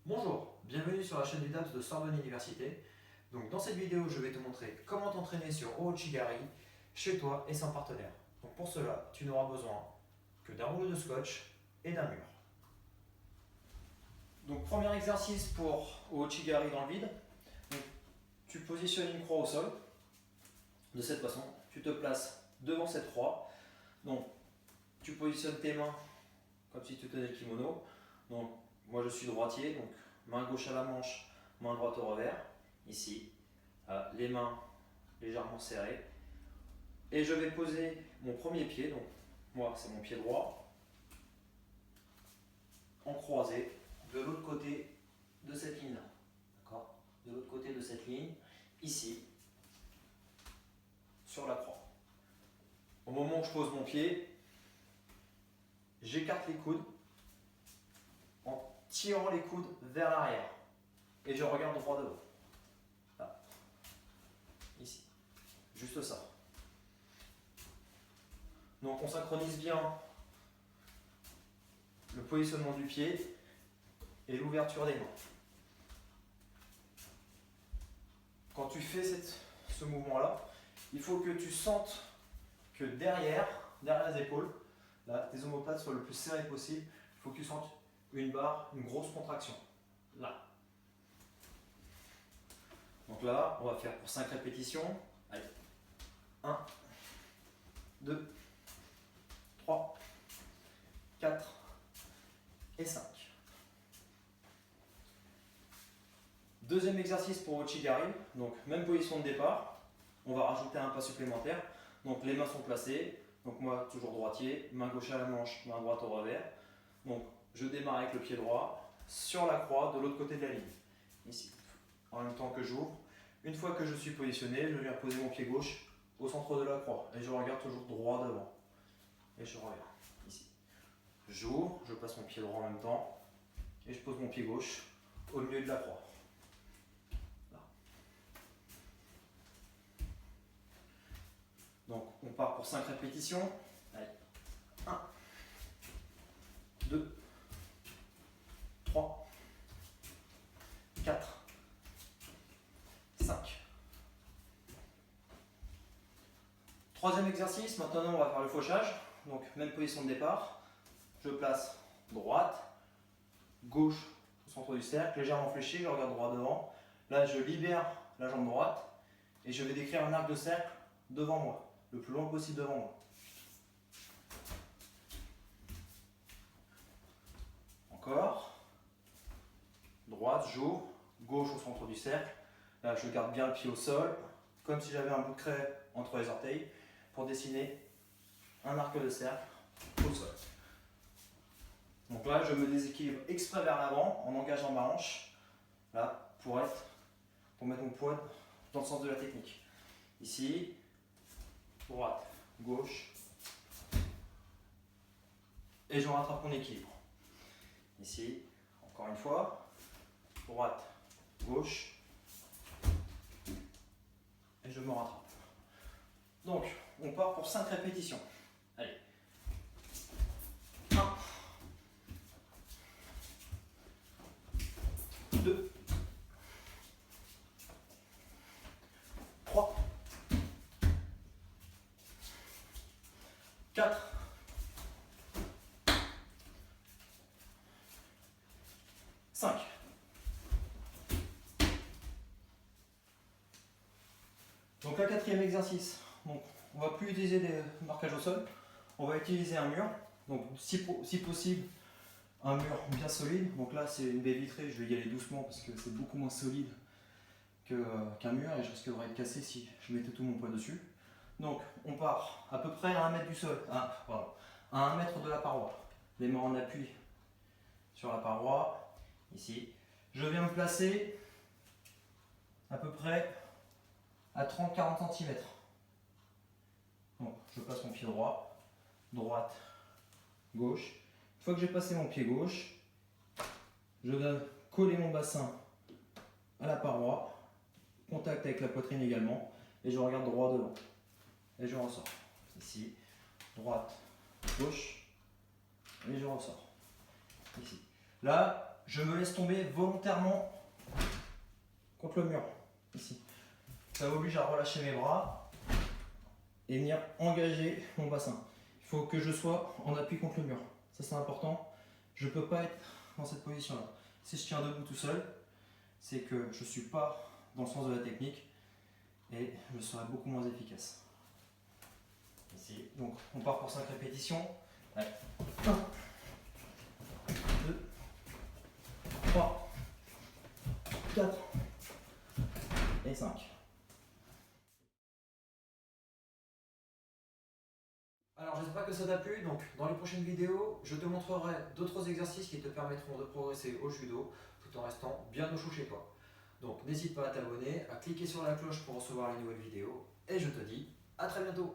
Bonjour, bienvenue sur la chaîne du DAPS de Sorbonne Université. Donc dans cette vidéo, je vais te montrer comment t'entraîner sur Ouchigari chez toi et sans partenaire. Donc pour cela, tu n'auras besoin que d'un rouleau de scotch et d'un mur. Donc premier exercice pour Ouchigari dans le vide. Donc, tu positionnes une croix au sol de cette façon. Tu te places devant cette croix. Donc tu positionnes tes mains comme si tu tenais le kimono. Donc moi je suis droitier, donc main gauche à la manche, main droite au revers, ici, les mains légèrement serrées. Et je vais poser mon premier pied, donc moi c'est mon pied droit, en croisé, de l'autre côté de cette ligne-là. D'accord ? De l'autre côté de cette ligne, ici, sur la croix. Au moment où je pose mon pied, j'écarte les coudes en tirant les coudes vers l'arrière. Et je regarde droit devant. Là. Ici. Juste ça. Donc on synchronise bien le positionnement du pied et l'ouverture des mains. Quand tu fais ce mouvement-là, il faut que tu sentes que derrière les épaules, là, tes omoplates soient le plus serrées possible. Il faut que tu sentes une barre, une grosse contraction. Là. Donc là, on va faire pour 5 répétitions. Allez. 1, 2, 3, 4 et 5. Deuxième exercice pour Ouchigari. Donc même position de départ. On va rajouter un pas supplémentaire. Donc les mains sont placées. Donc moi toujours droitier, main gauche à la manche, main droite au revers. Donc je démarre avec le pied droit sur la croix de l'autre côté de la ligne. Ici. En même temps que j'ouvre. Une fois que je suis positionné, je viens poser mon pied gauche au centre de la croix. Et je regarde toujours droit devant. Et je reviens. Ici. J'ouvre, je passe mon pied droit en même temps. Et je pose mon pied gauche au milieu de la croix. Là. Donc on part pour 5 répétitions. Allez. 1, 2, 3, 4, 5. Troisième exercice, maintenant on va faire le fauchage. Donc même position de départ. Je place droite, gauche au centre du cercle, légèrement fléchi, je regarde droit devant. Là je libère la jambe droite et je vais décrire un arc de cercle devant moi, le plus long possible devant moi. Encore. Droite, j'ouvre, gauche au centre du cercle. Là je garde bien le pied au sol, comme si j'avais un bout de craie entre les orteils, pour dessiner un arc de cercle au sol. Donc là, je me déséquilibre exprès vers l'avant en engageant ma hanche, là, pour mettre mon poids dans le sens de la technique. Ici, droite, gauche, et je rattrape mon équilibre. Ici, encore une fois, droite, gauche, et je me rattrape. Donc, on part pour 5 répétitions. Allez. 1, 2, 3, 4, 5. Donc, le quatrième exercice. Donc, on ne va plus utiliser des marquages au sol. On va utiliser un mur. Donc, si possible, un mur bien solide. Donc là, c'est une baie vitrée. Je vais y aller doucement parce que c'est beaucoup moins solide qu'un mur et je risquerais de casser si je mettais tout mon poids dessus. Donc, on part à peu près à 1 mètre du sol. À 1 mètre de la paroi. Les mains en appui sur la paroi. Ici. Je viens me placer à peu près à 30-40 cm. Donc, je passe mon pied droit, droite, gauche. Une fois que j'ai passé mon pied gauche, je viens coller mon bassin à la paroi, contact avec la poitrine également, et je regarde droit devant. Et je ressors. Ici, droite, gauche, et je ressors. Ici. Là, je me laisse tomber volontairement contre le mur, ici. Ça m'oblige à relâcher mes bras et venir engager mon bassin. Il faut que je sois en appui contre le mur. Ça c'est important. Je ne peux pas être dans cette position-là. Si je tiens debout tout seul, c'est que je ne suis pas dans le sens de la technique et je serai beaucoup moins efficace. Ici. Donc on part pour 5 répétitions. Allez. 1, 2, 3, 4 et 5. Alors j'espère que ça t'a plu, donc dans les prochaines vidéos, je te montrerai d'autres exercices qui te permettront de progresser au judo tout en restant bien au chaud chez toi. Donc n'hésite pas à t'abonner, à cliquer sur la cloche pour recevoir les nouvelles vidéos, et je te dis à très bientôt.